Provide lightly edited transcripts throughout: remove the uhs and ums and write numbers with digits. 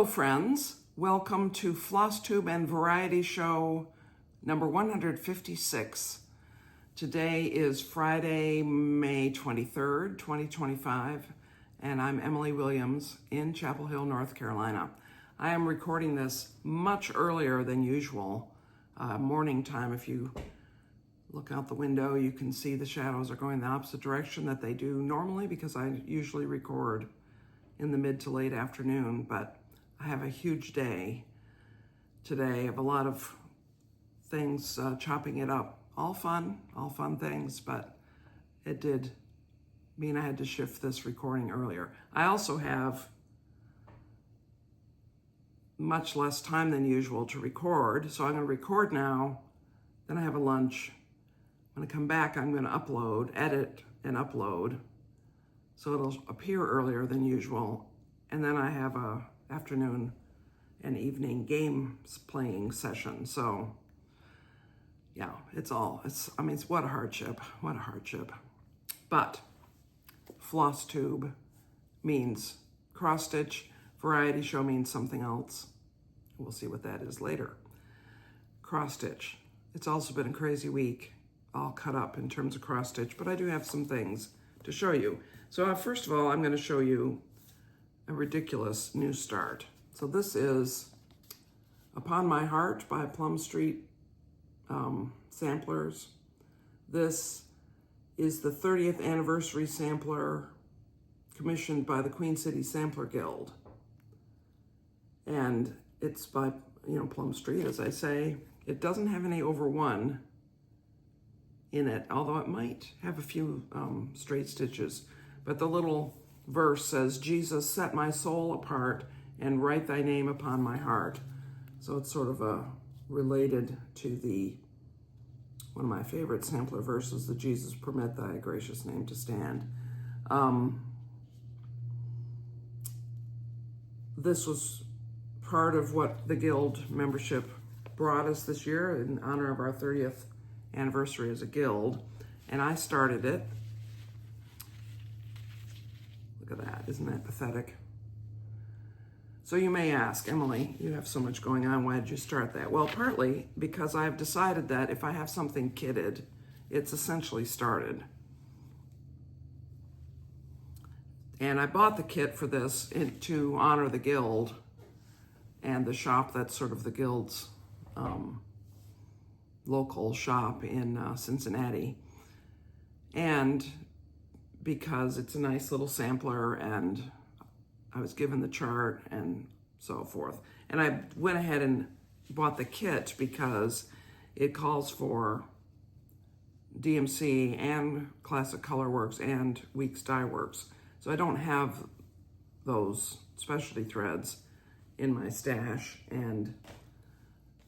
Hello friends, welcome to Flosstube and Variety Show number 156. Today is Friday, May 23rd, 2025, and I'm Emily Williams in Chapel Hill, North Carolina. I am recording this much earlier than usual, morning time. If you look out the window, you can see the shadows are going the opposite direction that they do normally because I usually record in the mid to late afternoon, but I have a huge day today. I have a lot of things chopping it up. All fun things, but it did mean I had to shift this recording earlier. I also have much less time than usual to record, so I'm going to record now, then I have a lunch. When I come back, I'm going to edit and upload, so it'll appear earlier than usual, and then I have a afternoon and evening games playing session. So yeah, it's what a hardship, But Flosstube means cross stitch, variety show means something else. We'll see what that is later. Cross stitch. It's also been a crazy week, all cut up in terms of cross stitch, but I do have some things to show you. So first of all, I'm going to show you a ridiculous new start. So this is Upon My Heart by Plum Street Samplers. This is the 30th anniversary sampler commissioned by the Queen City Sampler Guild. And it's by, Plum Street, as I say. It doesn't have any over one in it, although it might have a few straight stitches. But the little verse says, "Jesus, set my soul apart and write thy name upon my heart." So it's sort of related to one of my favorite sampler verses, the "Jesus, permit thy gracious name to stand." This was part of what the Guild membership brought us this year in honor of our 30th anniversary as a guild, and I started it. Look at that, isn't that pathetic? So you may ask, Emily, you have so much going on, why did you start that? Well, partly because I've decided that if I have something kitted, it's essentially started. And I bought the kit for this to honor the Guild and the shop that's sort of the Guild's local shop in Cincinnati. And because it's a nice little sampler and I was given the chart and so forth. And I went ahead and bought the kit because it calls for DMC and Classic Colorworks and Weeks Dye Works. So I don't have those specialty threads in my stash, and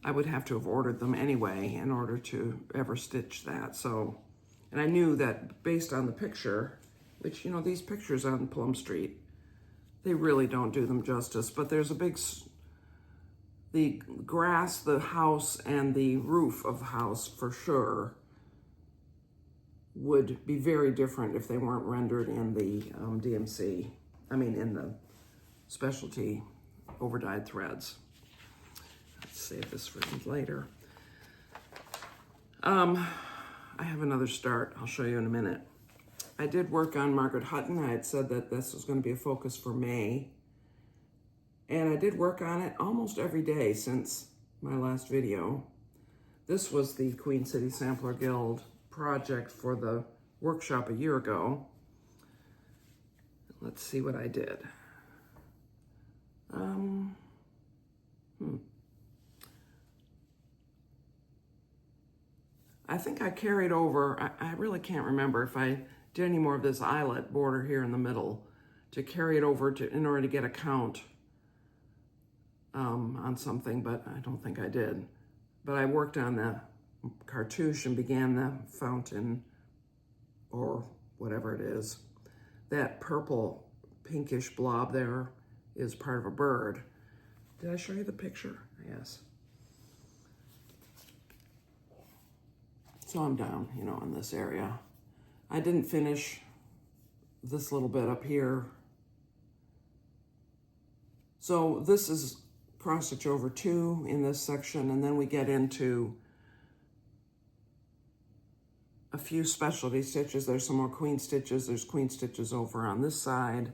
I would have to have ordered them anyway in order to ever stitch that. So, and I knew that based on the picture, which, these pictures on Plum Street, they really don't do them justice, but there's the grass, the house, and the roof of the house for sure would be very different if they weren't rendered in the DMC, in the specialty overdyed threads. Let's save this for later. I have another start I'll show you in a minute. I did work on Margaret Hutton. I had said that this was going to be a focus for May. And I did work on it almost every day since my last video. This was the Queen City Sampler Guild project for the workshop a year ago. Let's see what I did. I think I carried over, I really can't remember if I did any more of this eyelet border here in the middle to carry it over in order to get a count on something, but I don't think I did. But I worked on the cartouche and began the fountain, or whatever it is. That purple pinkish blob there is part of a bird. Did I show you the picture? Yes. So I'm down, in this area. I didn't finish this little bit up here So this is cross stitch over 2 in this section, and then we get into a few specialty stitches. There's some more queen stitches. There's queen stitches over on this side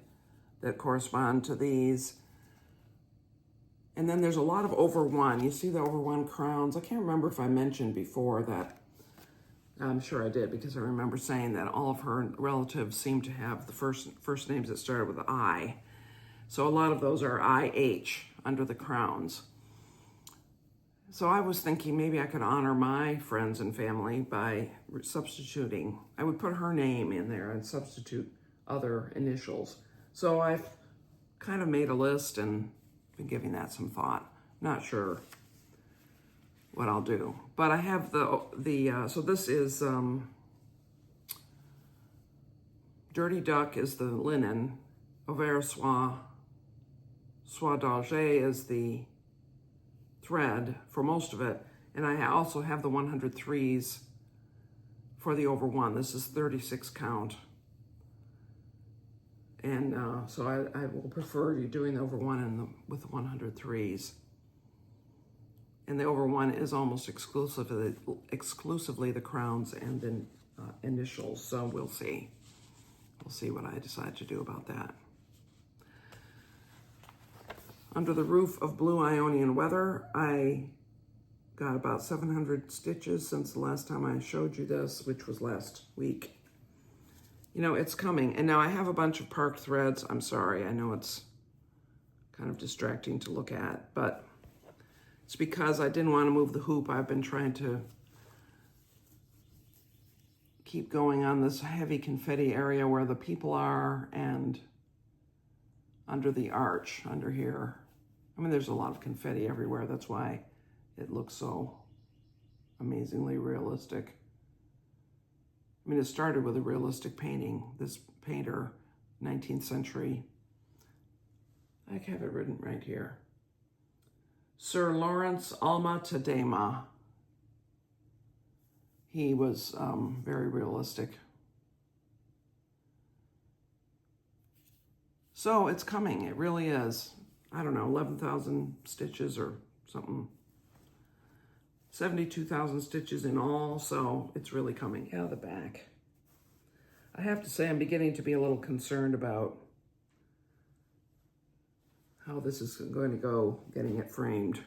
that correspond to these. And then there's a lot of over 1. You see the over 1 crowns. I can't remember if I mentioned before that. I'm sure I did, because I remember saying that all of her relatives seem to have the first names that started with I. So a lot of those are IH under the crowns. So I was thinking maybe I could honor my friends and family by substituting. I would put her name in there and substitute other initials. So I've kind of made a list and been giving that some thought. Not sure what I'll do, but I have so this is Dirty Duck is the linen, Auvert Soie d'Alger is the thread for most of it, and I also have the 103s for the over 1. This is 36 count, and so I will prefer you doing the over 1 with the 103s. And the over 1 is almost exclusively the crowns and then initials. So we'll see. We'll see what I decide to do about that. Under the roof of blue Ionian weather, I got about 700 stitches since the last time I showed you this, which was last week. You know, it's coming. And now I have a bunch of parked threads. I'm sorry, I know it's kind of distracting to look at, but it's because I didn't want to move the hoop. I've been trying to keep going on this heavy confetti area where the people are and under the arch, under here. I mean, there's a lot of confetti everywhere. That's why it looks so amazingly realistic. I mean, it started with a realistic painting. This painter, 19th century, I have it written right here. Sir Lawrence Alma-Tadema. He was very realistic. So it's coming, it really is. I don't know, 11,000 stitches or something. 72,000 stitches in all, so it's really coming. Yeah, the back. I have to say I'm beginning to be a little concerned about how this is going to go, getting it framed.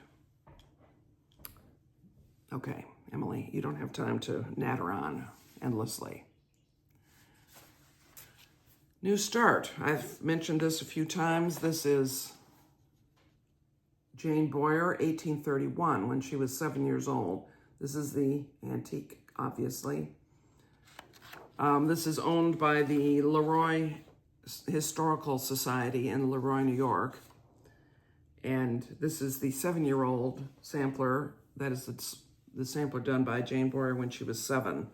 Okay, Emily, you don't have time to natter on endlessly. New start. I've mentioned this a few times. This is Jane Boyer, 1831, when she was 7 years old. This is the antique, obviously. This is owned by the Leroy Historical Society in Leroy, New York. And this is the 7-year-old sampler. That is the sampler done by Jane Boyer when she was 7.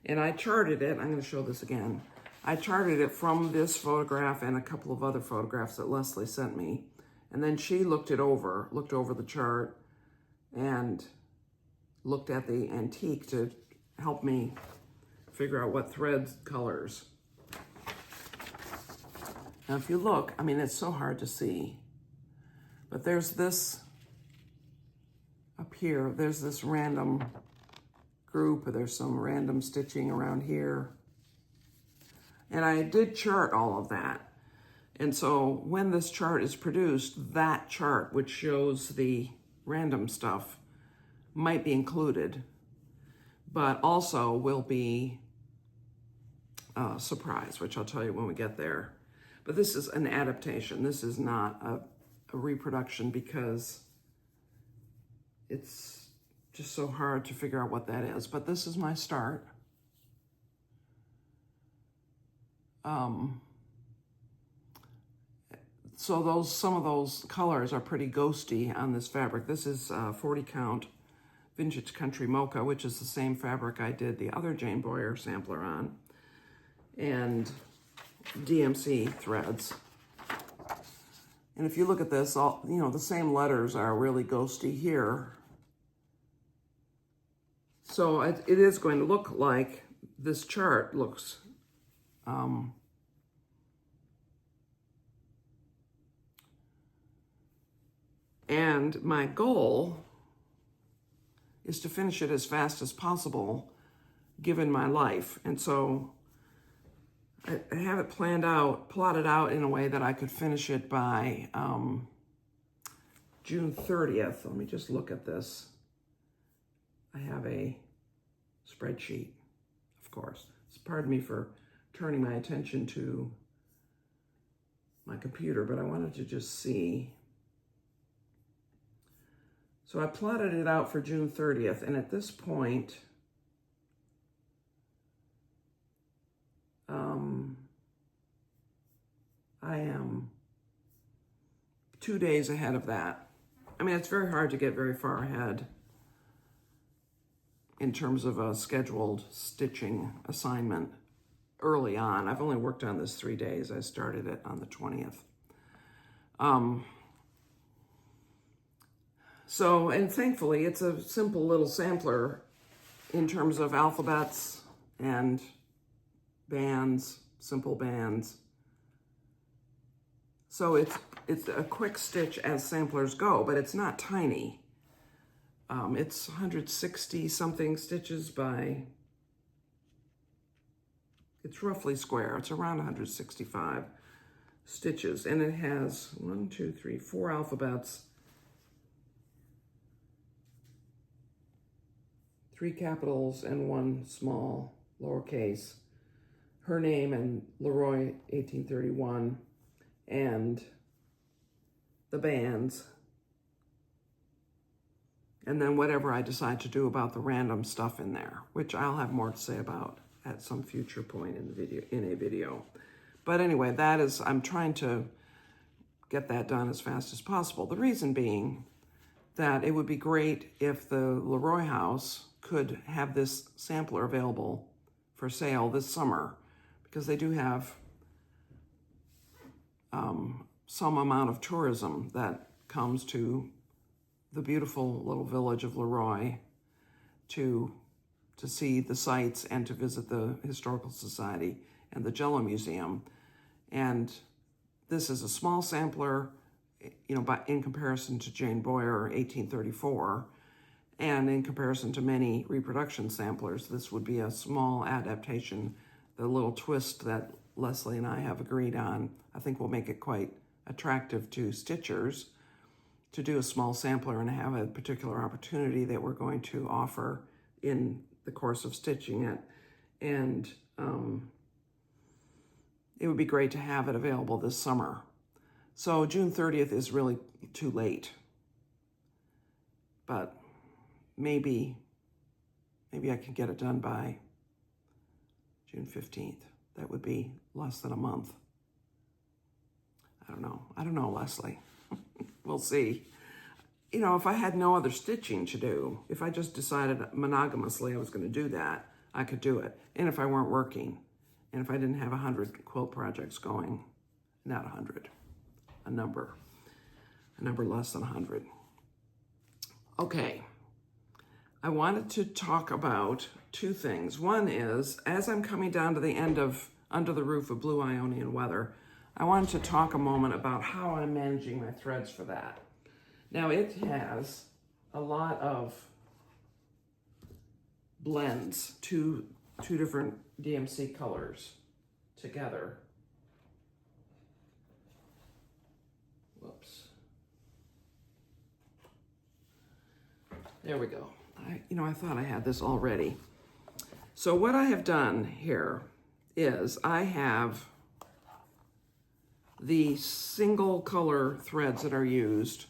And I charted it. I'm going to show this again. I charted it from this photograph and a couple of other photographs that Leslie sent me. And then she looked over the chart and looked at the antique to help me figure out what thread colors. Now, if you look, I mean, it's so hard to see. But there's this up here, there's this random group, there's some random stitching around here. And I did chart all of that. And so when this chart is produced, that chart, which shows the random stuff, might be included, but also will be a surprise, which I'll tell you when we get there. But this is an adaptation. This is not a reproduction because it's just so hard to figure out what that is. But this is my start. So some of those colors are pretty ghosty on this fabric. This is 40 count Vintage Country Mocha, which is the same fabric I did the other Jane Boyer sampler on, and DMC threads. And if you look at this, the same letters are really ghosty here. So it is going to look like this chart looks. And my goal is to finish it as fast as possible, given my life. And so I have it plotted out in a way that I could finish it by June 30th. Let me just look at this. I have a spreadsheet, of course. Pardon me for turning my attention to my computer, but I wanted to just see. So I plotted it out for June 30th, and at this point, I am 2 days ahead of that. I mean, it's very hard to get very far ahead in terms of a scheduled stitching assignment early on. I've only worked on this 3 days. I started it on the 20th. So, and thankfully, it's a simple little sampler in terms of alphabets and bands, simple bands. So it's a quick stitch as samplers go, but it's not tiny. It's 160 something stitches by, it's roughly square. It's around 165 stitches, and it has 1, 2, 3, 4 alphabets, 3 capitals and 1 small lowercase, her name and Leroy 1831, and the bands, and then whatever I decide to do about the random stuff in there, which I'll have more to say about at some future point in a video. But anyway, that is, I'm trying to get that done as fast as possible. The reason being that it would be great if the Leroy house could have this sampler available for sale this summer, because they do have some amount of tourism that comes to the beautiful little village of Leroy to see the sights and to visit the Historical Society and the Jello Museum. And this is a small sampler, you know, in comparison to Jane Boyer 1834, and in comparison to many reproduction samplers, this would be a small adaptation. The little twist that Leslie and I have agreed on, I think will make it quite attractive to stitchers to do a small sampler and have a particular opportunity that we're going to offer in the course of stitching it. And it would be great to have it available this summer. So June 30th is really too late, but maybe I can get it done by June 15th. That would be less than a month. I don't know, Leslie. We'll see. You know, if I had no other stitching to do, if I just decided monogamously I was going to do that, I could do it. And if I weren't working, and if I didn't have 100 quilt projects going, not 100, a number less than 100. Okay, I wanted to talk about 2 things. One is, as I'm coming down to the end of Under the Roof of Blue Ionian Weather, I wanted to talk a moment about how I'm managing my threads for that. Now, it has a lot of blends, two different DMC colors together. Whoops. There we go. I thought I had this already. So what I have done here is I have the single color threads that are used,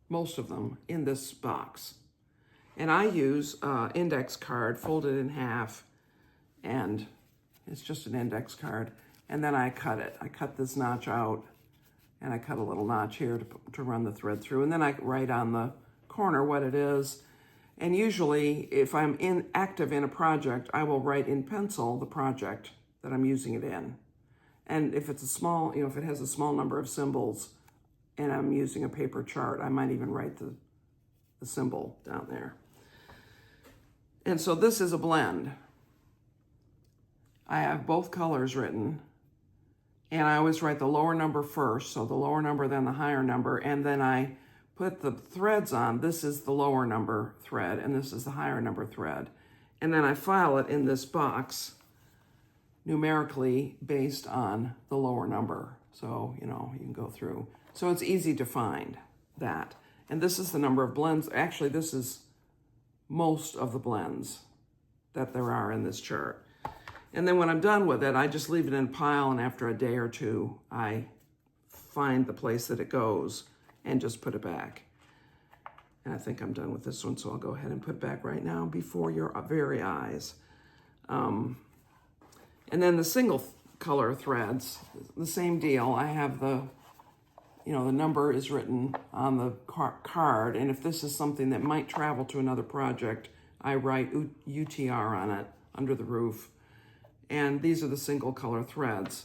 most of them, in this box. And I use index card folded in half, and it's just an index card. And then I cut it. I cut this notch out, and I cut a little notch here to run the thread through. And then I write on the corner what it is. And usually, if I'm active in a project, I will write in pencil the project that I'm using it in. And if it's a small, if it has a small number of symbols and I'm using a paper chart, I might even write the symbol down there. And so this is a blend. I have both colors written, and I always write the lower number first, so the lower number, then the higher number, and then I put the threads on, this is the lower number thread and this is the higher number thread. And then I file it in this box numerically based on the lower number. So, you know, you can go through. So it's easy to find that. And this is the number of blends. Actually, this is most of the blends that there are in this chart. And then when I'm done with it, I just leave it in a pile, and after a day or two, I find the place that it goes and just put it back. And I think I'm done with this one, so I'll go ahead and put it back right now before your very eyes. And then the single color threads, the same deal. I have the, you know, the number is written on the card, and if this is something that might travel to another project, I write UTR on it under the roof. And these are the single color threads.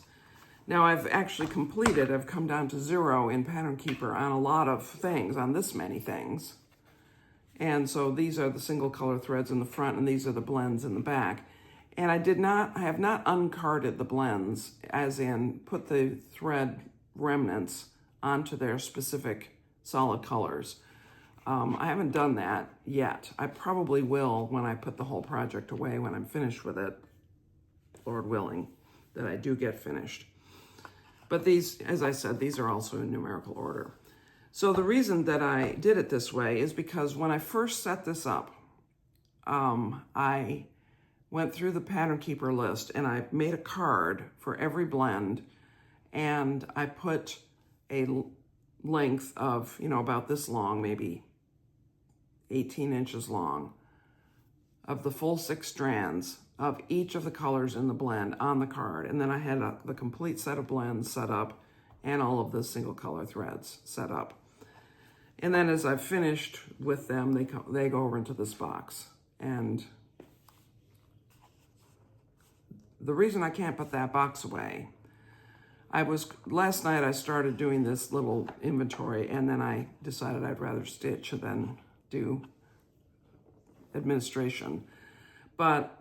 Now I've actually completed, I've come down to 0 in Pattern Keeper on a lot of things, on this many things. And so these are the single color threads in the front, and these are the blends in the back. And I have not uncarded the blends, as in put the thread remnants onto their specific solid colors. I haven't done that yet. I probably will when I put the whole project away, when I'm finished with it, Lord willing, that I do get finished. But these, as I said, these are also in numerical order. So the reason that I did it this way is because when I first set this up, I went through the Pattern Keeper list and I made a card for every blend, and I put a length of, you know, about this long, maybe 18 inches long, of the full 6 strands of each of the colors in the blend on the card. And then I had the complete set of blends set up and all of the single color threads set up. And then as I've finished with them, they go over into this box. And the reason I can't put that box away, last night I started doing this little inventory, and then I decided I'd rather stitch than do administration. But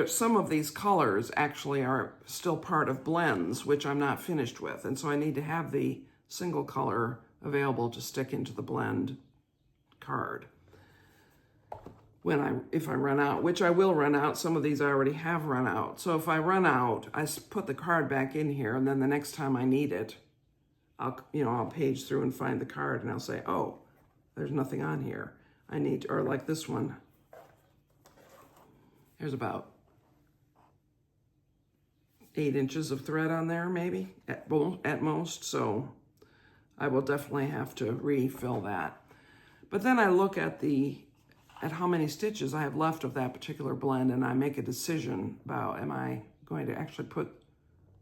some of these colors actually are still part of blends, which I'm not finished with. And so I need to have the single color available to stick into the blend card if I run out, which I will run out. Some of these I already have run out. So if I run out, I put the card back in here, and then the next time I need it, I'll page through and find the card, and I'll say, oh, there's nothing on here. Or like this one. There's about 8 inches of thread on there, maybe, at most. So I will definitely have to refill that. But then I look at how many stitches I have left of that particular blend, and I make a decision about, am I going to actually put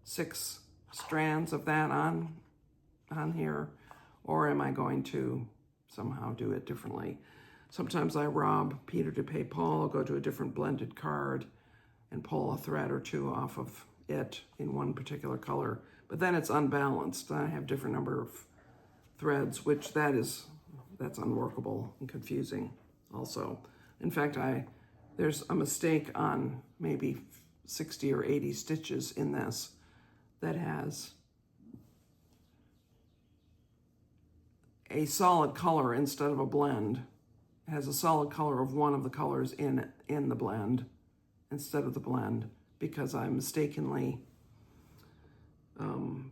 6 strands of that on here, or am I going to somehow do it differently? Sometimes I rob Peter to pay Paul, go to a different blended card and pull a thread or 2 off of it in one particular color, but then it's unbalanced. I have different number of threads, which that's unworkable and confusing also. In fact, there's a mistake on maybe 60 or 80 stitches in this that has a solid color instead of a blend. It has a solid color of one of the colors in the blend instead of the blend, because I mistakenly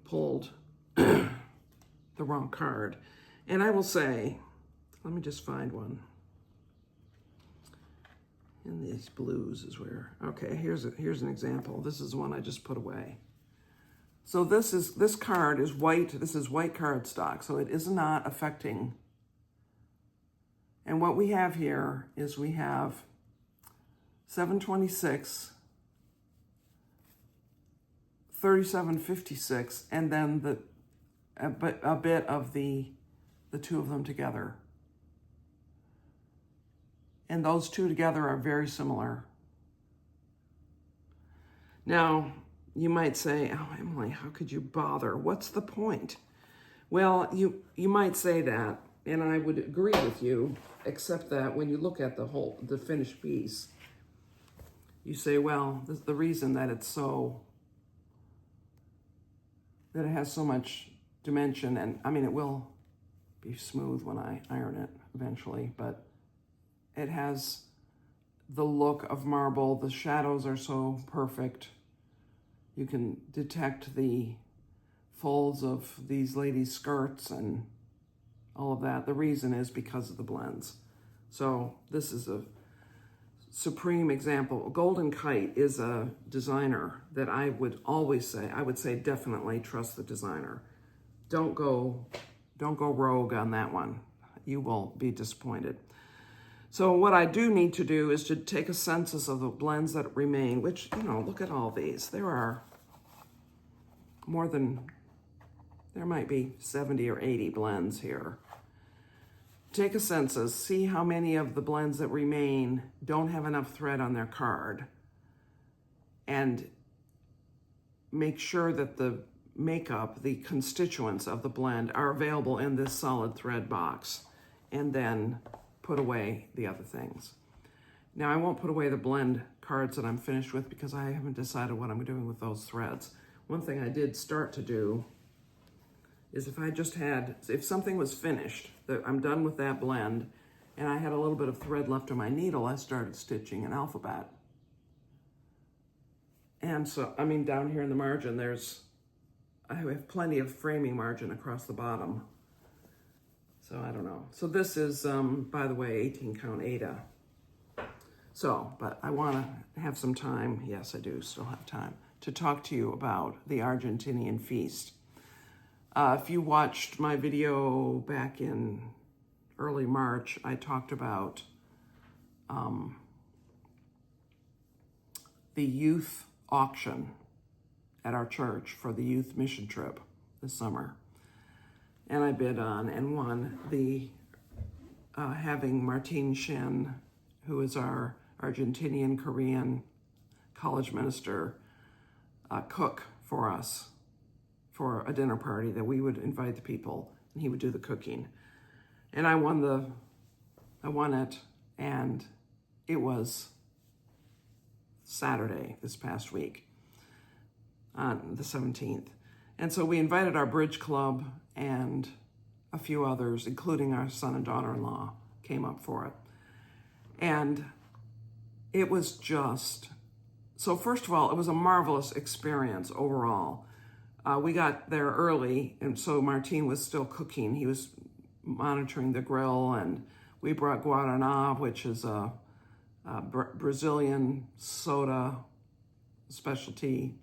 pulled the wrong card. And I will say, let me just find one. And these blues is where, okay, here's an example. This is the one I just put away. So this card is white. This is white cardstock, so it is not affecting. And what we have here is we have 726, 3756, and then a bit of the 2 of them together. And those 2 together are very similar. Now, you might say, oh, Emily, how could you bother? What's the point? Well, you might say that, and I would agree with you, except that when you look at the finished piece, you say, well, the reason that it has so much dimension, and I mean, it will be smooth when I iron it eventually, but it has the look of marble. The shadows are so perfect. You can detect the folds of these ladies' skirts and all of that. The reason is because of the blends. So this is a supreme example. Golden Kite is a designer that I would always say, definitely trust the designer. Don't go rogue on that one. You will be disappointed. So what I do need to do is to take a census of the blends that remain, which, look at all these. There are there might be 70 or 80 blends here. Take a census, see how many of the blends that remain don't have enough thread on their card, and make sure that the makeup, the constituents of the blend are available in this solid thread box, and then put away the other things. Now, I won't put away the blend cards that I'm finished with because I haven't decided what I'm doing with those threads. One thing I did start to do is if something was finished, that I'm done with that blend, and I had a little bit of thread left on my needle, I started stitching an alphabet. And so, down here in the margin, I have plenty of framing margin across the bottom. So I don't know. So this is, by the way, 18 count Aida. So, but I want to have some time, yes, I do still have time, to talk to you about the Argentinian feast. If you watched my video back in early March, I talked about the youth auction at our church for the youth mission trip this summer. And I bid on and won having Martine Shen, who is our Argentinian Korean college minister, cook for us for a dinner party that we would invite the people, and he would do the cooking. And I won it, and it was Saturday this past week, on the 17th. And so we invited our bridge club and a few others, including our son and daughter-in-law, came up for it. And it was so first of all, it was a marvelous experience overall. We got there early, and so Martine was still cooking. He was monitoring the grill, and we brought Guaraná, which is a Brazilian soda specialty.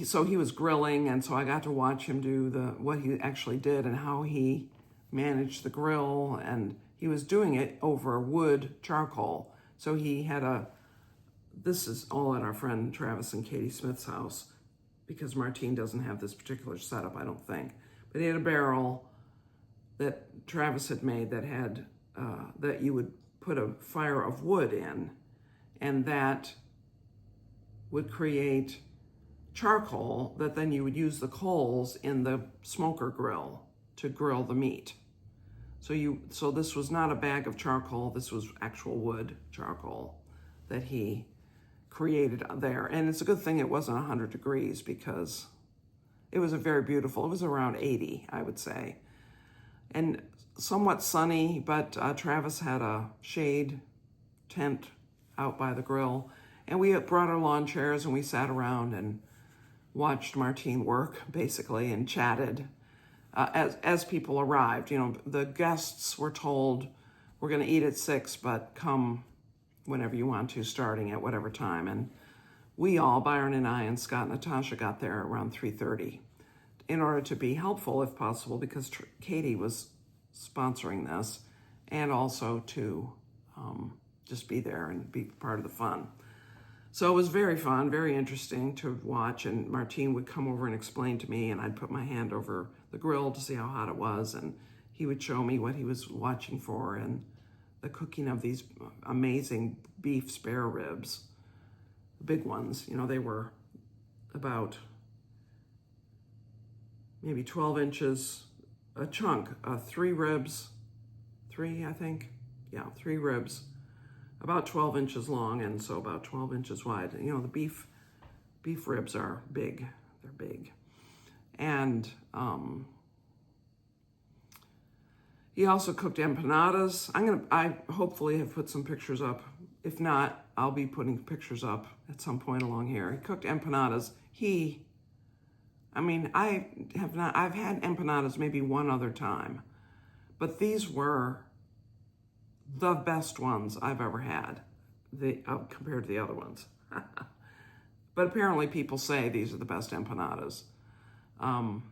So he was grilling, and so I got to watch him do what he actually did and how he managed the grill, and he was doing it over wood charcoal. So he had this is all at our friend Travis and Katie Smith's house, because Martine doesn't have this particular setup, I don't think. But he had a barrel that Travis had made that had, that you would put a fire of wood in, and that would create charcoal that then you would use the coals in the smoker grill to grill the meat. So this was not a bag of charcoal, this was actual wood charcoal that he created there. And it's a good thing it wasn't 100 degrees, because it was it was around 80, I would say. And somewhat sunny, but Travis had a shade tent out by the grill. And we brought our lawn chairs and we sat around and watched Martine work, basically, and chatted as people arrived. The guests were told, we're going to eat at 6, but come whenever you want to, starting at whatever time. And we all, Byron and I and Scott and Natasha, got there around 3:30 in order to be helpful if possible, because Katie was sponsoring this, and also to just be there and be part of the fun. So it was very fun, very interesting to watch, and Martine would come over and explain to me, and I'd put my hand over the grill to see how hot it was, and he would show me what he was watching for, and the cooking of these amazing beef spare ribs, the big ones. They were about maybe 12 inches, a chunk, 3 ribs, 3 ribs, about 12 inches long, and so about 12 inches wide. The beef ribs are big, they're big. And he also cooked empanadas. I hopefully have put some pictures up. If not, I'll be putting pictures up at some point along here. He cooked empanadas. I've had empanadas maybe one other time, but these were the best ones I've ever had, compared to the other ones. But apparently people say these are the best empanadas. And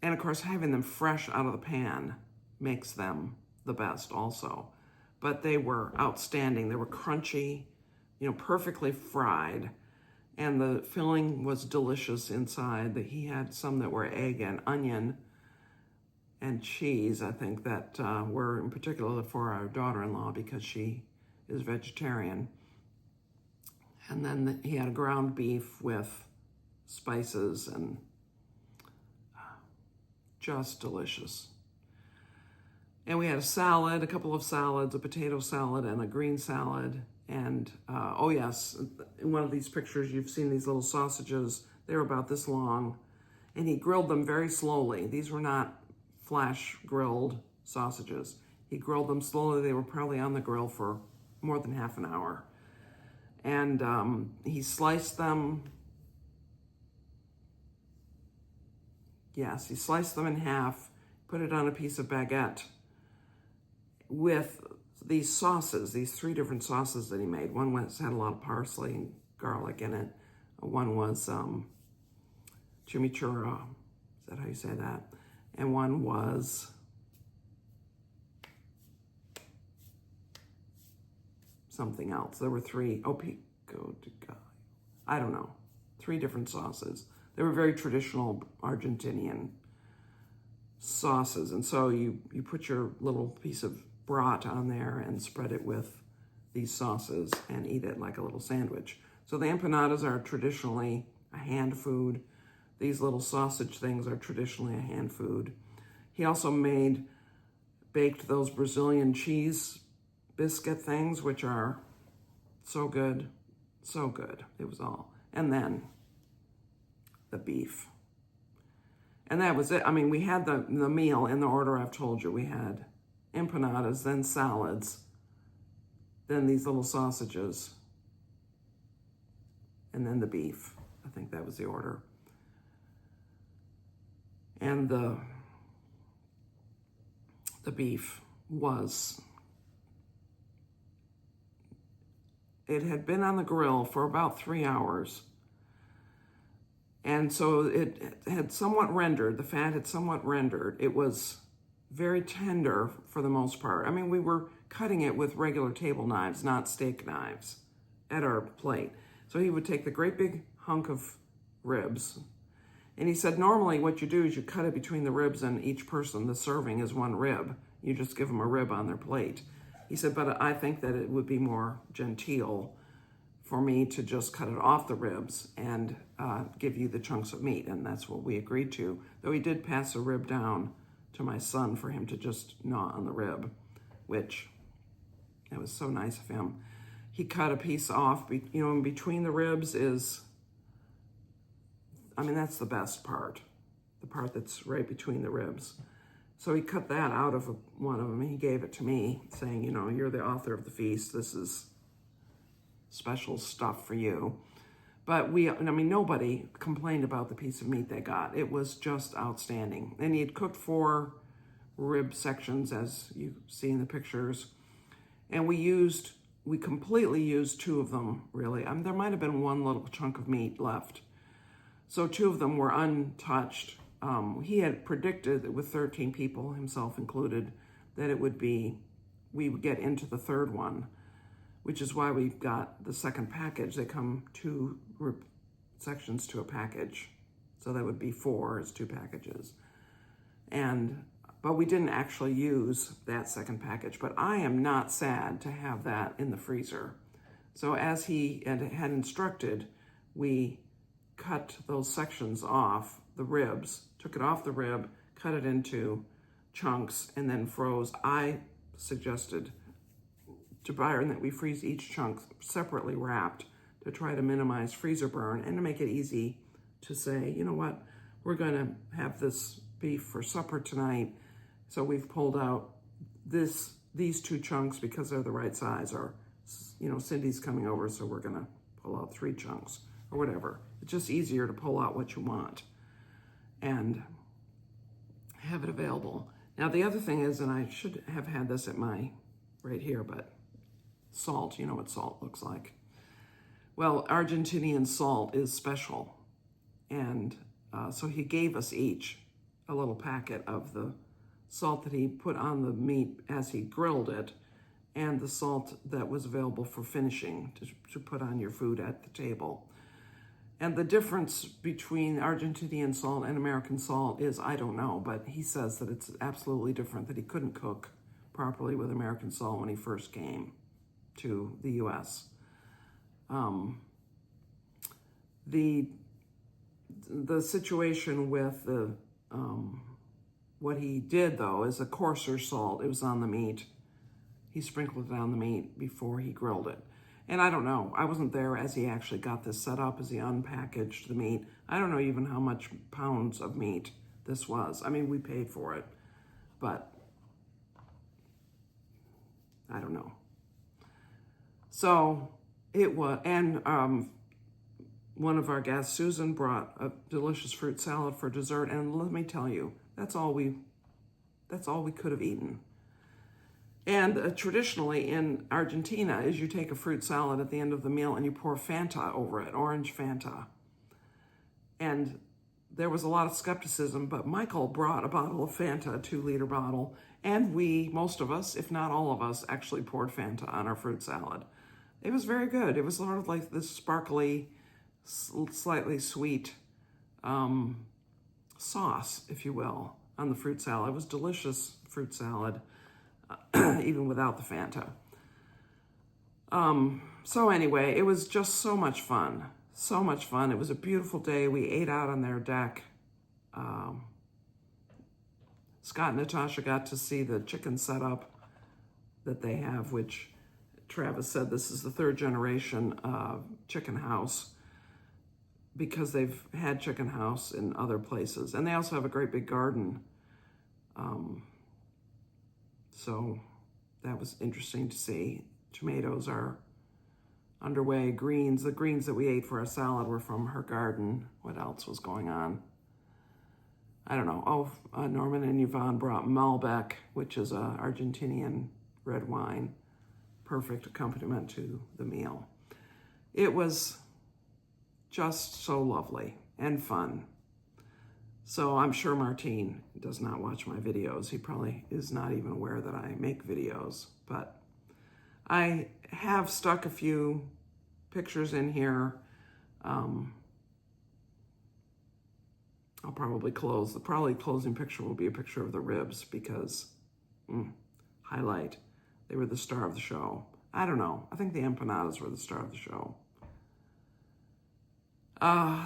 of course, having them fresh out of the pan makes them the best also. But they were outstanding. They were crunchy, perfectly fried. And the filling was delicious inside. He had some that were egg and onion and cheese, I think, that were in particular for our daughter-in-law because she is vegetarian. And then he had a ground beef with spices and just delicious. And we had a salad, a couple of salads, a potato salad and a green salad. And, oh yes, in one of these pictures, you've seen these little sausages. They were about this long. And he grilled them very slowly. These were not flash grilled sausages. He grilled them slowly. They were probably on the grill for more than half an hour. And he sliced them. Yes, he sliced them in half, put it on a piece of baguette with these sauces, these 3 different sauces that he made. One had a lot of parsley and garlic in it. One was chimichurri, is that how you say that? And one was something else. There were 3, pico de gallo. I don't know, 3 different sauces. They were very traditional Argentinian sauces. And so you put your little piece of brat on there and spread it with these sauces and eat it like a little sandwich. So the empanadas are traditionally a hand food. These little sausage things are traditionally a hand food. He also baked those Brazilian cheese biscuit things, which are so good, so good. It was all. And then the beef. And that was it. I mean, we had the meal in the order I've told you. We had empanadas, then salads, then these little sausages, and then the beef. I think that was the order. And the beef it had been on the grill for about 3 hours. And so it had somewhat rendered, the fat had somewhat rendered. It was very tender for the most part. I mean, we were cutting it with regular table knives, not steak knives, at our plate. So he would take the great big hunk of ribs. And he said, normally what you do is you cut it between the ribs, and each person, the serving is 1 rib. You just give them a rib on their plate. He said, but I think that it would be more genteel for me to just cut it off the ribs and give you the chunks of meat. And that's what we agreed to. Though he did pass a rib down to my son for him to just gnaw on the rib, which it was so nice of him. He cut a piece off, in between the ribs that's the best part, the part that's right between the ribs. So he cut that out of one of them, and he gave it to me, saying, you're the author of the feast. This is special stuff for you. But nobody complained about the piece of meat they got. It was just outstanding. And he had cooked 4 rib sections, as you see in the pictures. And we completely used 2 of them, really. There might have been 1 little chunk of meat left. So 2 of them were untouched. He had predicted that with 13 people, himself included, that we would get into the 3rd one, which is why we got the 2nd package. They come 2 sections to a package. So that would be 4 as 2 packages. But we didn't actually use that 2nd package. But I am not sad to have that in the freezer. So as he had instructed, we cut those sections off, the ribs, took it off the rib, cut it into chunks, and then froze. I suggested to Byron that we freeze each chunk separately wrapped to try to minimize freezer burn and to make it easy to say, you know what, we're going to have this beef for supper tonight. So we've pulled out these 2 chunks because they're the right size, or, you know, Cindy's coming over, so we're going to pull out 3 chunks or whatever. It's just easier to pull out what you want and have it available. Now, the other thing is, and I should have had this at right here, but salt, you know what salt looks like. Well, Argentinian salt is special. And so he gave us each a little packet of the salt that he put on the meat as he grilled it, and the salt that was available for finishing to put on your food at the table. And the difference between Argentinian salt and American salt is, I don't know, but he says that it's absolutely different, that he couldn't cook properly with American salt when he first came to the U.S. The situation with what he did, though, is a coarser salt. It was on the meat. He sprinkled it on the meat before he grilled it. And I don't know. I wasn't there as he actually got this set up, as he unpackaged the meat. I don't know even how much pounds of meat this was. I mean, we paid for it, but I don't know. So it was, and one of our guests, Susan, brought a delicious fruit salad for dessert, and let me tell you, that's all we could have eaten. And traditionally in Argentina is you take a fruit salad at the end of the meal and you pour Fanta over it, orange Fanta. And there was a lot of skepticism, but Michael brought a bottle of Fanta, a 2-liter bottle, and most of us, if not all of us, actually poured Fanta on our fruit salad. It was very good. It was sort of like this sparkly, slightly sweet sauce, if you will, on the fruit salad. It was delicious fruit salad. Even without the Fanta. So anyway, it was just so much fun. So much fun. It was a beautiful day. We ate out on their deck. Scott and Natasha got to see the chicken setup that they have, which Travis said this is the 3rd generation chicken house, because they've had chicken house in other places. And they also have a great big garden. So that was interesting to see. Tomatoes are underway. Greens, the greens that we ate for our salad were from her garden. What else was going on? I don't know. Norman and Yvonne brought Malbec, which is an Argentinian red wine. Perfect accompaniment to the meal. It was just so lovely and fun. So I'm sure Martine does not watch my videos. He probably is not even aware that I make videos, but I have stuck a few pictures in here. I'll probably close. The closing picture will be a picture of the ribs because, highlight, they were the star of the show. I don't know. I think the empanadas were the star of the show.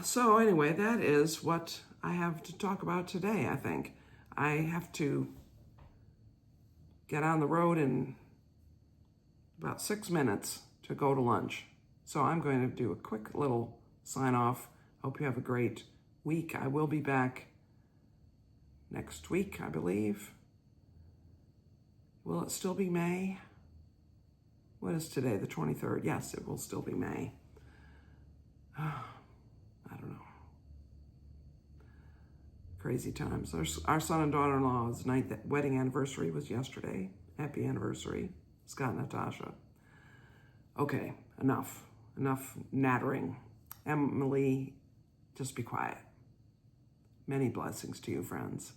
So anyway, that is what I have to talk about today, I think. I have to get on the road in about 6 minutes to go to lunch. So I'm going to do a quick little sign off. Hope you have a great week. I will be back next week, I believe. Will it still be May? What is today, the 23rd? Yes, it will still be May. I don't know. Crazy times. Our son and daughter-in-law's wedding anniversary was yesterday. Happy anniversary, Scott and Natasha. Okay, enough nattering. Emily, just be quiet. Many blessings to you, friends.